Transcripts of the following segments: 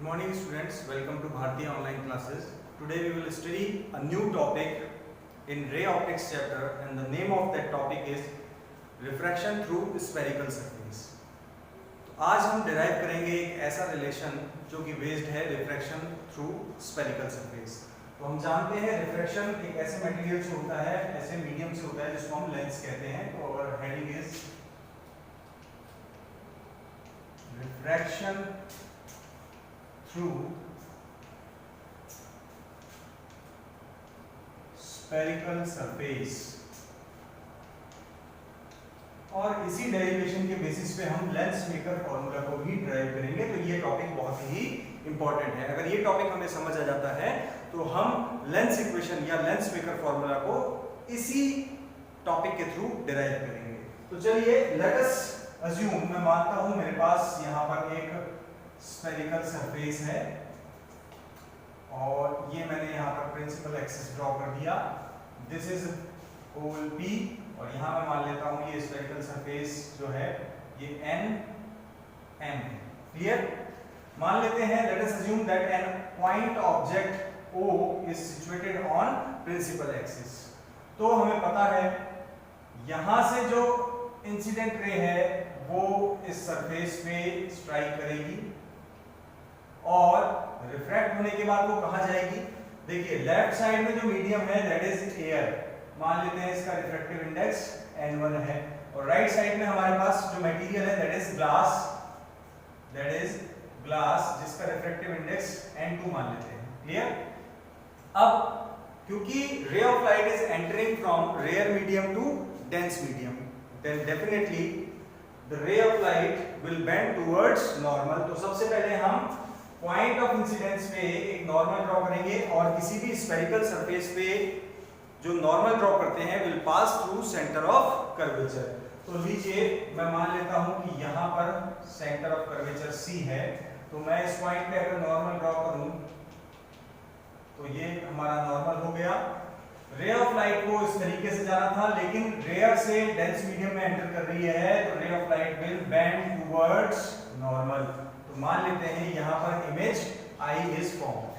Good morning students, welcome to Bharti online classes. Today we will study a new topic in ray optics chapter and the name of that topic is refraction through spherical surface. तो आज हम derive करेंगे एक ऐसा relation जो कि based है refraction through spherical surface. तो हम जानते हैं refraction एक ऐसे material से होता है, ऐसे medium से होता है जिसको हम lens कहते हैं. तो our heading is refraction through spherical surface. और इसी डेरिवेशन के बेसिस पे हम लेंस मेकर फॉर्मूला को भी ड्राइव करेंगे. तो ये टॉपिक बहुत ही इंपॉर्टेंट है. अगर ये टॉपिक हमें समझ आ जाता है तो हम लेंस इक्वेशन या लेंस मेकर फॉर्मूला को इसी टॉपिक के थ्रू डिराइव करेंगे. तो चलिए लेट अस अज्यूम, मैं मानता हूं मेरे पास यहाँ पर एक स्फेरिकल सरफेस है और ये मैंने यहाँ पर प्रिंसिपल एक्सिस ड्रॉ कर दिया. दिस इज पोल P और यहाँ मैं मान लेता हूँ ये स्फेरिकल सरफेस जो है ये N M है. क्लियर? मान लेते हैं let us assume that an point object O is situated on principal axis. तो हमें पता है यहाँ से जो इंसिडेंट रे है वो इस सरफेस पे स्ट्राइक करेगी और रिफ्रैक्ट होने के बाद वो कहाँ जाएगी. देखिए लेफ्ट साइड में जो मीडियम है दैट इज एयर, मान लेते हैं इसका रिफ्रैक्टिव इंडेक्स N1 है. और राइट साइड में हमारे पास जो मटेरियल है दैट इज ग्लास जिसका रिफ्रैक्टिव इंडेक्स N2 मान लेते हैं. क्लियर? अब क्योंकि ray of light is entering from rare medium to dense medium, then definitely the ray of light will bend towards normal. तो सबसे पहले हम पॉइंट ऑफ इंसिडेंस पे एक नॉर्मल ड्रॉ करेंगे और किसी भी स्फेरिकल सरफेस पे जो नॉर्मल ड्रॉ करते हैं will pass through centre of curvature. तो लीजिए मैं मान लेता हूं कि यहां पर सेंटर ऑफ कर्वेचर C है. तो मैं इस पॉइंट पे अगर नॉर्मल ड्रॉ करूं तो ये हमारा नॉर्मल हो गया. रे ऑफ लाइट को इस तरीके से जाना था लेकिन रेयर से डेंस मीडियम में एंटर कर रही है तो रे of light will bend towards normal. तो मान लेते हैं यहाँ पर image I is formed.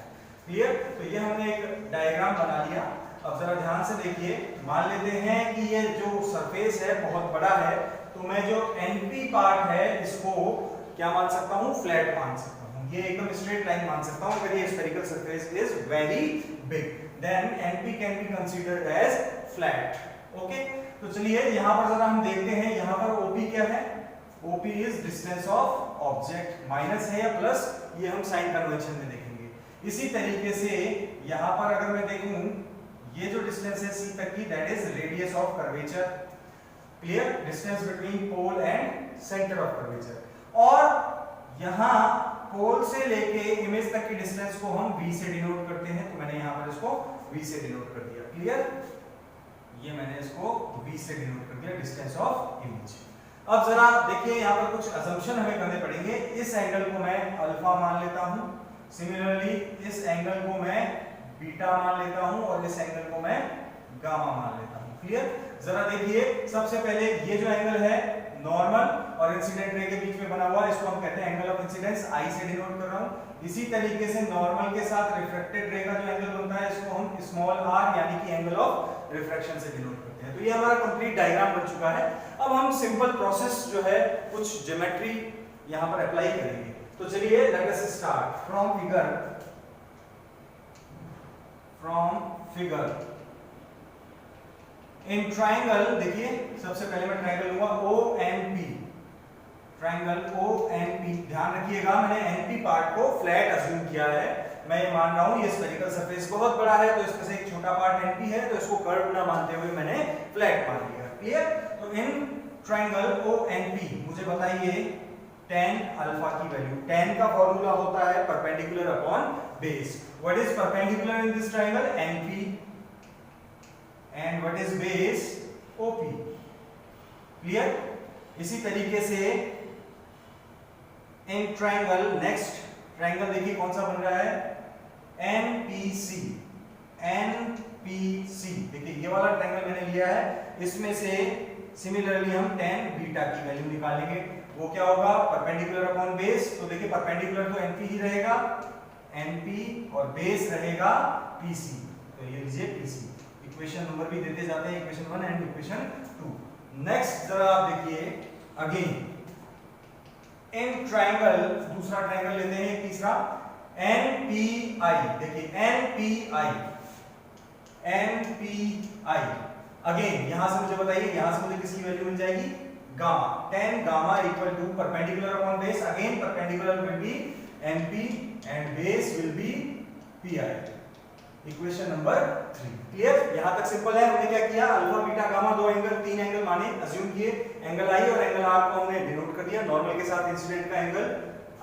Clear? तो ये हमने एक डायग्राम बना लिया. अब जरा ध्यान से देखिए, मान लेते हैं कि ये जो सरफेस है बहुत बड़ा है तो मैं जो NP पार्ट है इसको क्या मान सकता हूँ, फ्लैट मान सकता हूँ. ये एकदम स्ट्रेट लाइन मान सकता हूँ. अगर ये spherical surface is very big then NP can be considered as flat. Okay, तो चलिए यहाँ पर जरा हम देखते हैं. यहाँ पर OP क्या है? OP is distance of object. Minus है या प्लस ये हम साइन कन्वेंशन में देखेंगे. इसी तरीके से यहाँ पर अगर मैं देखूं ये जो डिस्टेंस है C तक की that is radius of curvature. Clear? Distance between pole and centre of curvature. और यहाँ पोल से लेके इमेज तक की डिस्टेंस को हम V से डिनोट करते हैं. तो मैंने यहाँ पर इसको V से डिनोट कर दिया. क्लियर? ये मैंने इसको V से डिनोट कर दिया, डिस्टेंस ऑफ इमेज. अब जरा देखिए यहाँ पर कुछ असम्पशन हमें करने पड़ेंगे. इस एंगल को मैं अल्फा मान लेता हूँ, सिमिलरली इस एंगल को मैं बीटा मान लेता हूँ और इस एंगल को मैं गामा मान लेता हूँ. क्लियर? जरा देखिए सबसे पहले ये जो एंगल है नॉर्मल और इंसिडेंट रे के बीच में बना हुआ इसको हम कहते हैं एंगल ऑफ इंसिडेंस. I से डिनोट कर रहा हूँ. इसी तरीके से नॉर्मल के साथ रिफ्लेक्टेड रे का जो एंगल बनता है इसको हम स्मॉल r यानी कि एंगल ऑफ रिफ्रैक्शन से डिनोट करते हैं. तो ये हमारा कंप्लीट डायग्राम बन चुका है. अब हम सिंपल प्रोसेस जो है कुछ ज्योमेट्री यहाँ पर अप्लाई करेंगे. तो चलिए let us start from figure in triangle. देखिए सबसे पहले मैं ट्राइंगल लूंगा OMP. ट्राइंगल OMP, ध्यान रखिएगा मैंने NP पार्ट को फ्लैट अज्यूम किया है. मैं ये मान रहा हूँ ये स्फेरिकल सरफेस बहुत बड़ा है तो इसमें से एक छोटा पार्ट NP है तो इसको कर्व ना मानते हुए मैंने फ्लैट मान लिया. क्लियर? तो इन ट्राइंगल ONP मुझे बताइए tan अल्फा की वैल्यू. tan का फॉर्मूला होता है perpendicular upon base. What is perpendicular in this triangle? NP. And what is base? OP. Clear? इसी तरीके से इन ट्राइंगल नेक्स्ट ट्राइंगल देखिए कौन सा बन रहा है? NPC. देखिए ये वाला ट्राइंगल मैंने लिया है, इसमें से सिमिलरली हम tan बीटा की वैल्यू निकालेंगे. वो क्या होगा, परपेंडिकुलर अपॉन बेस। तो देखिए परपेंडिकुलर तो एनपी ही रहेगा, एनपी, और बेस रहेगा पीसी, तो ये लीजिए पीसी। इक्वेशन नंबर भी देते जाते हैं, इक्वेशन 1 एंड इक्वेशन 2। नेक्स्ट जरा आप देखिए अगेन इन ट्रायंगल, दूसरा ट्रायंगल लेते हैं तीसरा, एनपीआई। देखिए एनपीआई, एनपीआई अगेन यहां से मुझे बताइए, यहां से मुझे किसकी वैल्यू मिल जाएगी, gamma, tan gamma equal to perpendicular upon base, again perpendicular will be NP and base will be PI. Equation number 3 clear. यहां तक सिंपल है। हमने क्या किया, अल्फा बीटा गामा दो एंगल, तीन एंगल माने, अज्यूम किए, एंगल आई और एंगल आर को हमने डिनोट कर दिया। नॉर्मल के साथ इंसिडेंट का एंगल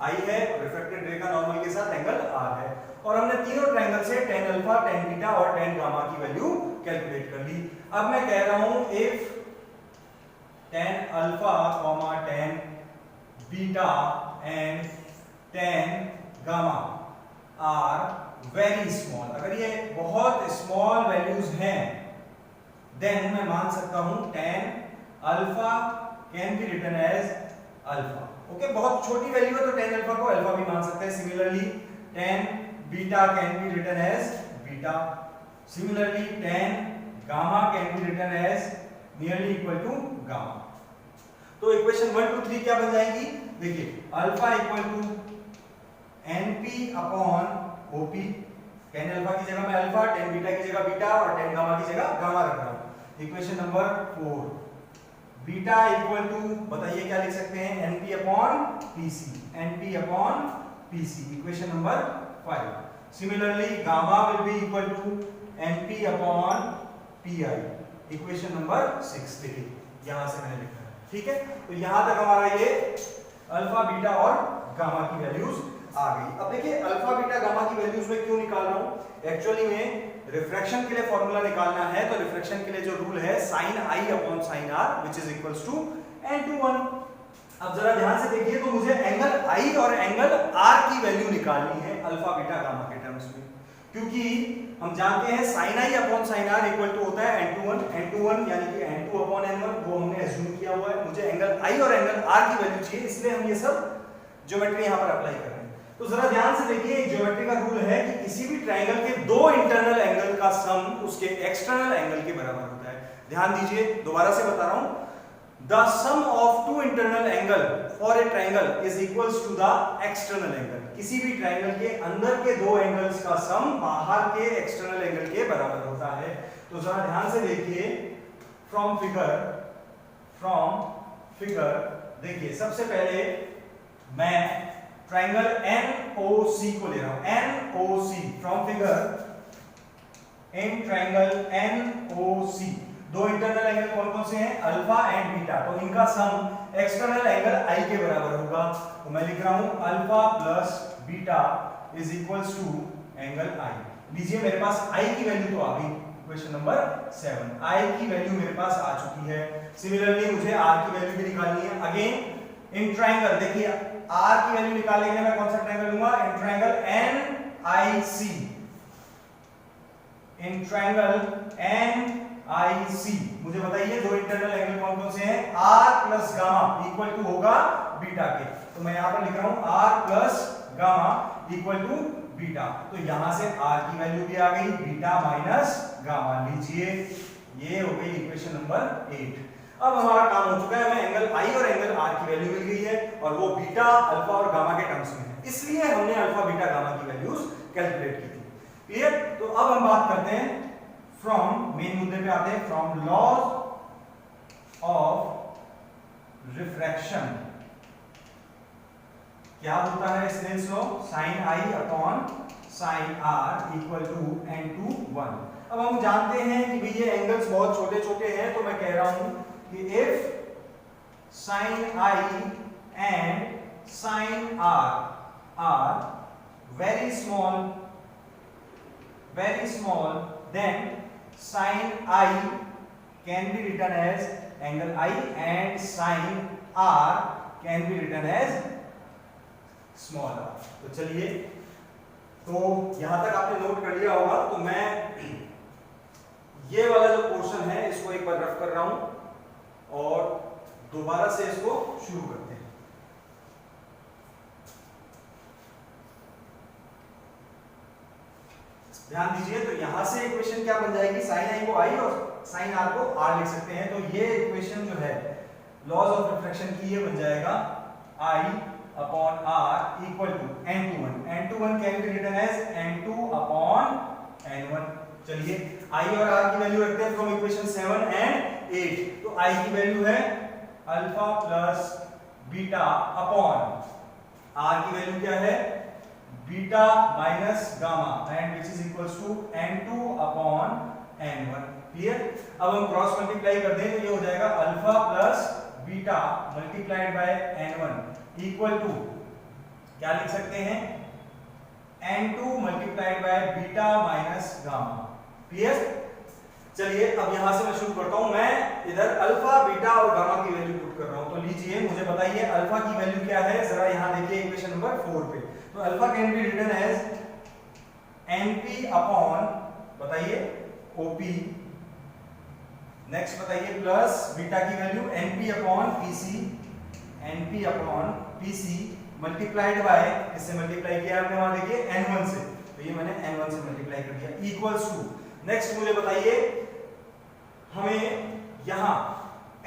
आई है और रिफ्लेक्टेड रे का नॉर्मल के साथ एंगल आर है, और हमने तीनों ट्रायंगल से tan अल्फा, tan बीटा और tan गामा की वैल्यू कैलकुलेट कर ली। अब मैं कह रहा हूं if tan alpha, tan beta and tan gamma are very small, अगर ये बहुत स्मॉल वैल्यूज हैं देन मैं मान सकता हूं tan alpha can be written as alpha. Okay, बहुत छोटी वैल्यू है तो tan अल्फा को अल्फा भी मान सकते हैं। Similarly tan beta can be written as beta, similarly tan gamma can be written as nearly equal to gamma. तो इक्वेशन 1 2 3 क्या बन जाएगी, देखिए alpha equal to NP upon OP, tan alpha की जगह मैं अल्फा, tan बीटा की जगह बीटा और tan गामा की जगह गामा रख रहा हूं। Equation number 4 beta equal to, बताइए क्या लिख सकते हैं, NP upon PC, NP upon PC. Equation number 5 similarly gamma will be equal to NP upon PI. Equation number 6 देखिए यहां से मैंने लिखा है, ठीक है। तो यहां तक हमारा ये अल्फा बीटा और गामा की वैल्यूज आ गई। अब देखिए अल्फा बीटा गामा की वैल्यूज में क्यों निकाल रहा हूं, एक्चुअली में रिफ्रैक्शन के लिए फॉर्मूला निकालना है, तो रिफ्रैक्शन के लिए जो रूल है sin i upon sin r which is equals to n to 1। अब जरा ध्यान से देखिए, तो मुझे एंगल i और एंगल r की वैल्यू निकालनी है अल्फा बीटा गामा के टर्म्स में, क्योंकि हम जानते हैं sin i upon sin r equal to होता है n to 1, n to 1 यानी कि n2 अपॉन n1, वो हमने एज्यूम किया हुआ है। मुझे एंगल i और एंगल r की वैल्यू चाहिए, इसलिए हम ये सब ज्योमेट्री यहां पर अप्लाई कर रहे हैं। तो जरा ध्यान से देखिए, ज्योमेट्री का रूल है कि किसी भी ट्रायंगल के दो इंटरनल एंगल का सम उसके एक्सटर्नल एंगल के बराबर होता है। ध्यान दीजिए, दोबारा से बता रहा हूं, the sum of two internal angle for a triangle is equals to the external angle. किसी भी ट्रायंगल के अंदर के दो एंगल्स का सम बाहर के एक्सटर्नल एंगल के बराबर होता है। तो जरा ध्यान से देखिए, फ्रॉम फिगर देखिए, सबसे पहले मैं ट्रायंगल NOC को ले रहा हूं, NOC from figure in triangle NOC दो इंटरनल एंगल कौन कौन से हैं, अल्फा एंड बीटा, तो इनका सम एक्सटर्नल एंगल i के बराबर होगा। तो मैं लिख रहा हूं alpha plus beta is equals to angle i। लीजिए मेरे पास i की वैल्यू तो आ गई, क्वेश्चन नंबर 7 i की वैल्यू मेरे पास आ चुकी है। सिमिलरली मुझे r की वैल्यू भी निकालनी है। अगेन इन ट्रायंगल देखिए r की वैल्यू निकालने के लिए मैं कौन सा ट्रायंगल लूंगा, in triangle NIC, in triangle NIC मुझे बताइए दो इंटरनल एंगल कौन कौन से हैं, r plus gamma equal to होगा बीटा के। तो मैं यहां पर लिख रहा हूं r plus gamma equal to beta. तो यहां से r की वैल्यू भी आ गई, बीटा माइनस गामा। लीजिए ये हो गई इक्वेशन नंबर 8। अब हमारा काम हो चुका है, हमें एंगल i और एंगल r की वैल्यू मिल गई है और वो बीटा, अल्फा और गामा के टर्म्स में है, इसलिए हमने अल्फा बीटा गामा की वैल्यूज कैलकुलेट की थी। क्लियर। तो अब हम बात करते हैं फ्रॉम मेन मुद्दे पे आते हैं, फ्रॉम लॉज ऑफ रिफ्रैक्शन। क्या होता है Snell's law, sin i upon sin r equal to n to 1। अब हम जानते हैं कि भाई ये एंगल्स बहुत छोटे छोटे हैं, तो मैं कह रहा हूं कि if sin i and sin r are very small, then sin i can be written as angle I and sin r can be written as small r। तो चलिए, तो यहां तक आपने नोट कर लिया होगा। तो मैं ये वाला जो पोर्शन है इसको एक बार रफ कर रहा हूं और दोबारा से इसको शुरू करते हैं। ध्यान दीजिए, तो यहां से इक्वेशन क्या बन जाएगी, साइन आई को आई और साइन आर को आर लिख सकते हैं। तो ये इक्वेशन जो है लॉज ऑफ रिफ्रैक्शन की, ये बन जाएगा i upon r equal to n21। n21 can be written as n2 upon n1। चलिए आई और आर की वैल्यू रखते हैं फ्रॉम इक्वेशन 7 एंड 8। तो आई की वैल्यू है alpha plus beta upon R की वैल्यू क्या है, beta minus gamma and which is equals to n2 upon n1। Clear. अब हम क्रॉस मल्टीप्लाई कर दें तो ये हो जाएगा alpha plus beta multiplied by n1 equal to क्या लिख सकते हैं, n2 multiplied by beta minus gamma. Clear. चलिए अब यहां से मैं शुरू करता हूं, मैं इधर अल्फा बीटा और गामा की वैल्यू पुट कर रहा हूं। तो लीजिए मुझे बताइए अल्फा की वैल्यू क्या है, जरा यहां देखिए इक्वेशन नंबर 4 पे। तो alpha can be written as np upon, बताइए, op। नेक्स्ट बताइए प्लस बीटा की value np upon pc, np upon pc multiplied by, इससे मल्टीप्लाई किया हमने वहां देखिए n1 से, तो ये मैंने n1 से मल्टीप्लाई कर दिया इक्वल्स टू। नेक्स्ट मुझे बताइए हमें यहां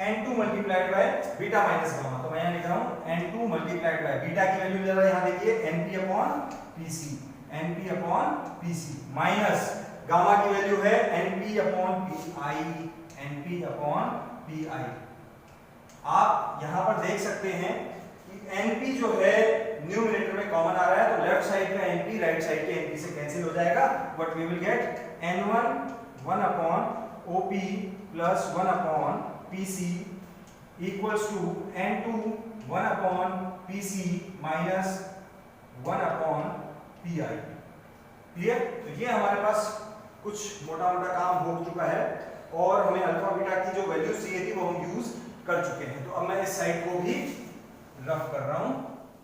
n2 multiplied by beta minus gamma, तो मैं यहां लिख रहा हूं n2 मल्टीप्लाइड बाय बीटा की वैल्यू जरा यहां देखिए np upon pc, np upon pc minus gamma की वैल्यू है np upon pi, np upon pi। आप यहां पर देख सकते हैं कि np जो है न्यूमरेटर में कॉमन आ रहा है, तो लेफ्ट साइड का np राइट साइड के np से कैंसिल हो जाएगा, but we will get n1 1 upon op plus 1 upon pc equals to n2 1 upon pc minus 1 upon pi। Clear. तो ये हमारे पास कुछ मोटा मोटा काम हो चुका है और हमें अल्फा बीटा की जो वैल्यू चाहिए थी वो हम यूज कर चुके हैं। तो अब मैं इस साइड को भी रफ कर रहा हूं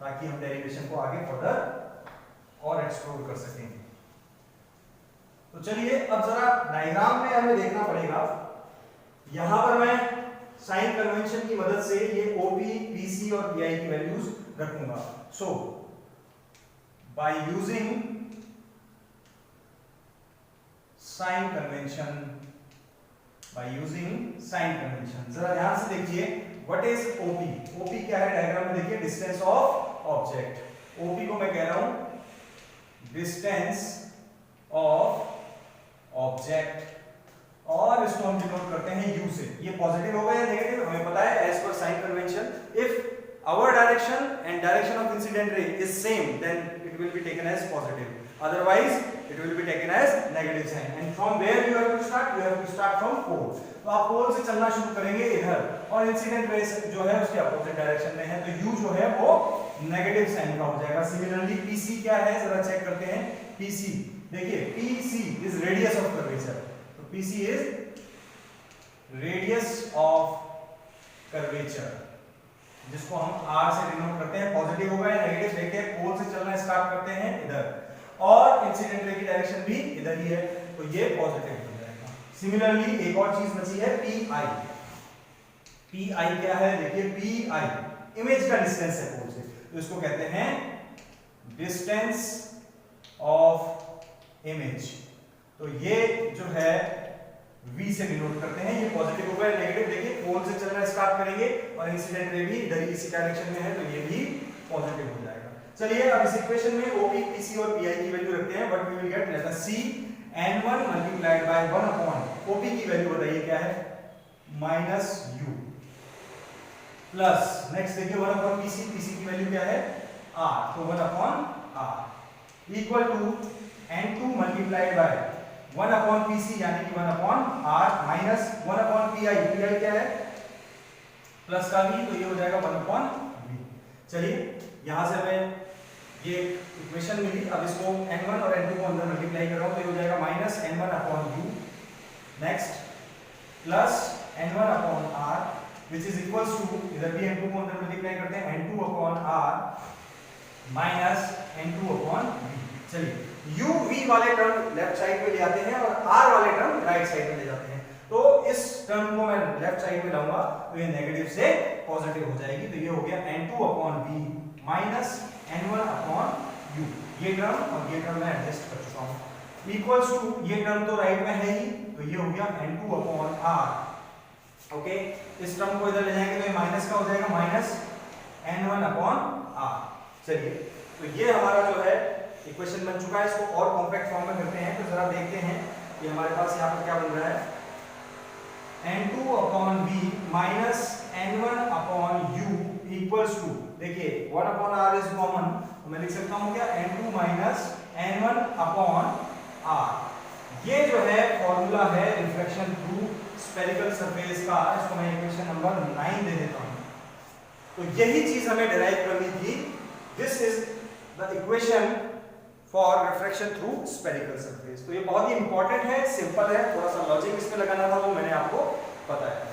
ताकि हम डेरिवेशन को आगे फर्दर और एक्सप्लोर कर सकें। तो चलिए अब जरा डायग्राम में हमें देखना पड़ेगा। यहां पर मैं साइन कन्वेंशन की मदद से ये OP, PC और PI की वैल्यूज रखूंगा। So by using sign convention, by using sign convention, जरा ध्यान से देखिए व्हाट इज OP। OP क्या है डायग्राम में देखिए, डिस्टेंस ऑफ ऑब्जेक्ट। OP को मैं कह रहा हूं डिस्टेंस ऑफ ऑब्जेक्ट और इसको हम डिनोट करते हैं U से। ये पॉजिटिव होगा या नेगेटिव हमें पता है एज पर sign convention. If our direction and direction of incident ray is same then it will be taken as positive, otherwise it will be taken as negative sign। and from where you have to start, you have to start from pole। तो आप पोल से चलना शुरू करेंगे इधर और incident ray जो है उसके अपोजिट डायरेक्शन में है, तो U जो है वो नेगेटिव साइन का हो जाएगा। सिमिलरली PC क्या है जरा चेक करते हैं। PC देखिए PC is radius of curvature, तो PC is radius of curvature जिसको हम R से डिनोट करते हैं। पॉजिटिव होगा या नेगेटिव देखिए, पोल से चलना स्टार्ट करते हैं इधर और इंसिडेंट रे की डायरेक्शन भी इधर ही है, तो ये पॉजिटिव हो जाएगा। सिमिलरली एक और चीज बची है PI। PI क्या है देखिए, PI इमेज का डिस्टेंस है पोल से, तो इसको कहते हैं डिस्टेंस ऑफ इमेज। तो ये जो है V से डिनोट करते हैं। ये पॉजिटिव होगा या नेगेटिव देखिए, पोल से चलना स्टार्ट करेंगे और इंसिडेंट रे भी इधर ही इसी डायरेक्शन में है, तो ये भी पॉजिटिव हो जाएगा। चलिए अब इस इक्वेशन में OP, PC और PI की वैल्यू रखते हैं। What we will get, let us see n1 multiplied by 1 upon OP की वैल्यू बताइए क्या है, माइनस U प्लस नेक्स्ट देखिए 1 अपॉन PC, PC की वैल्यू क्या है R, तो 1 upon R equal to n2 multiplied by 1 upon PC यानी कि 1 upon R minus 1 upon PI, PI क्या है प्लस का V, तो ये हो जाएगा 1 अपॉन V। चलिए यहां से हमें ये इक्वेशन मिली। अब इसको n1 और n2 को अंदर मल्टीप्लाई कर रहा हूं, तो ये हो जाएगा minus n1 upon U next plus n1 upon R which is equals to, इधर भी n2 को अंदर मल्टीप्लाई करते हैं, n2 upon R minus n2 upon V। चलिए U V वाले टर्म लेफ्ट साइड में ले आते हैं और R वाले टर्म राइट साइड में ले जाते हैं। तो इस टर्म को मैं लेफ्ट साइड में लाऊंगा तो ये नेगेटिव से पॉजिटिव हो जाएगी, तो ये हो गया n2 upon V minus n1 upon U। ये टर्म और ये टर्म मैं एडजस्ट कर चुका हूं। इक्वल्स टू, ये टर्म तो राइट में है ही, तो ये हो गया n2 अपॉन r। ओके, इस टर्म को इधर ले जाएंगे तो ये माइनस का हो जाएगा, माइनस n1 अपॉन r। चलिए, तो ये हमारा जो है इक्वेशन बन चुका है। इसको और कॉम्पैक्ट फॉर्म में करते हैं, तो जरा देखते हैं कि हमारे पास यहाँ पर क्या बन रहा है। n2 upon v minus n1 upon u equals to, देखिए 1 अपॉन r इज कॉमन, तो मैं लिख सकता हूँ क्या, n2 minus n1 upon r। ये जो है फॉर्मूला है रिफ्लेक्शन थ्रू स्फेरिकल सरफेस का, इसको मैं इक्वेशन नंबर 9 दे देता हूँ। तो यही चीज हमें डिराइव करनी थी। This is the equation for refraction through spherical surface. तो ये बहुत ही इंपॉर्टेंट है, सिंपल है, थोड़ा सा लॉजिक इसमें लगाना था वो मैंने आपको बताया।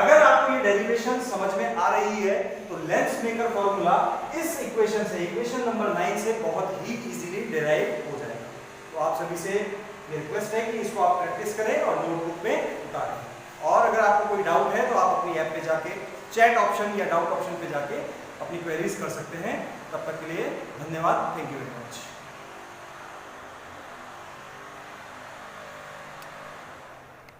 अगर आपको ये डेरिवेशन समझ में आ रही है तो लेंस मेकर फॉर्मूला इस इक्वेशन से, इक्वेशन नंबर 9 से बहुत ही इजीली डिराइव हो जाएगा। तो आप सभी से ये रिक्वेस्ट है कि इसको आप प्रैक्टिस करें और नोटबुक में उतारें। और अगर आपको कोई डाउट है तो आप अपनी ऐप पे जाके चैट ऑप्शन या डाउट ऑप्शन पे जाके अपनी क्वेरीज कर सकते हैं। तब तक के लिए धन्यवाद, थैंक यू वेरी मच।